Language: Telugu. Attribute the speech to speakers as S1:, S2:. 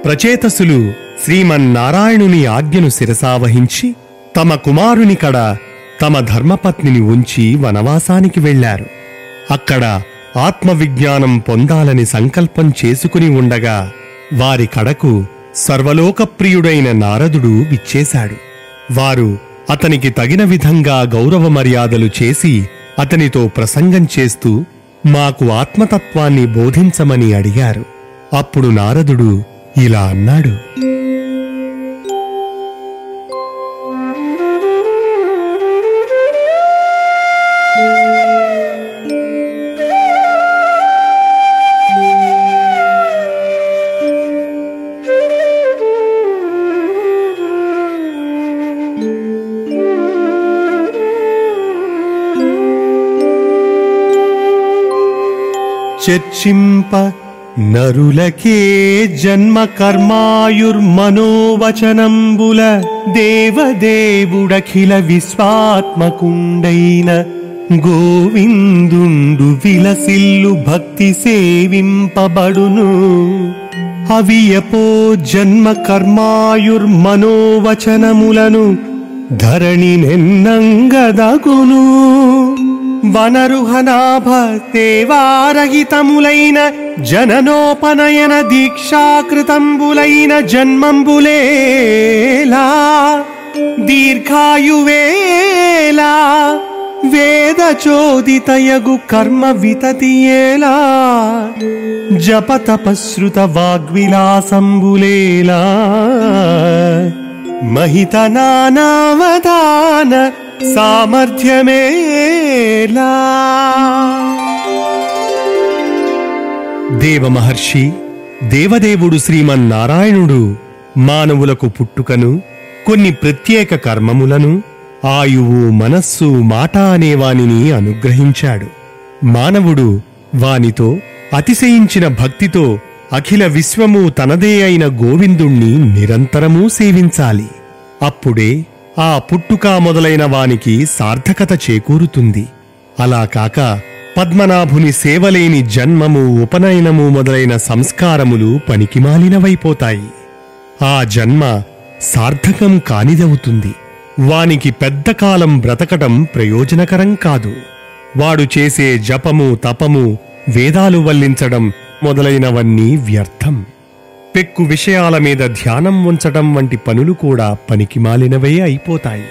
S1: ప్రచేతసులు శ్రీమన్నారాయణుని ఆజ్ఞను శిరసావహించి తమ కుమారుని కడ తమ ధర్మపత్నిని ఉంచి వనవాసానికి వెళ్లారు. అక్కడ ఆత్మవిజ్ఞానం పొందాలని సంకల్పం చేసుకుని ఉండగా వారి కడకు సర్వలోకప్రియుడైన నారదుడు విచ్చేశాడు. వారు అతనికి తగిన విధంగా గౌరవ మర్యాదలు చేసి అతనితో ప్రసంగం చేస్తూ మాకు ఆత్మతత్వాన్ని బోధించమని అడిగారు. అప్పుడు నారదుడు ఇలా అన్నాడు: చర్చింప నరులకే జన్మ కర్మాయుర్మనోవచనంబుల దేవదేవుడఖిల విశ్వాత్మకుండైన గోవిందుండు విలసిల్లు భక్తి సేవింపబడును. అవియపో జన్మ కర్మాయుర్మనోవచనములను ధరణి నెన్నంగదగును. వనరుహనాభ దేవారహితములైన జననోపనయన దీక్షాకృతంబులైన జన్మంబులేలా దీర్ఘాయువేలా వేదచోదితయగు కర్మ వితతియేలా జపతపశ్రుత వాగ్విలాసంబులేలా మహిత నానావదాన సామర్థ్యమేలా. దేవమహర్షి దేవదేవుడు శ్రీమన్నారాయణుడు మానవులకు పుట్టుకను, కొన్ని ప్రత్యేక కర్మములను, ఆయువు, మనస్సు, మాట అనేవానిని అనుగ్రహించాడు. మానవుడు వానితో అతిశయించిన భక్తితో అఖిల విశ్వము తనదే అయిన గోవిందుణ్ణి నిరంతరమూ సేవించాలి. అప్పుడే ఆ పుట్టుక మొదలైన వానికి సార్థకత చేకూరుతుంది. అలా కాక పద్మనాభుని సేవలేని జన్మము, ఉపనయనము మొదలైన సంస్కారములు పనికిమాలినవైపోతాయి. ఆ జన్మ సార్థకం కానిదవుతుంది. వానికి పెద్ద కాలం బ్రతకటం ప్రయోజనకరం కాదు. వాడు చేసే జపము, తపము, వేదాలు వల్లించడం మొదలైనవన్నీ వ్యర్థం. పెక్కు విషయాల మీద ధ్యానం ఉంచటం వంటి పనులు కూడా పనికిమాలినవే అయిపోతాయి.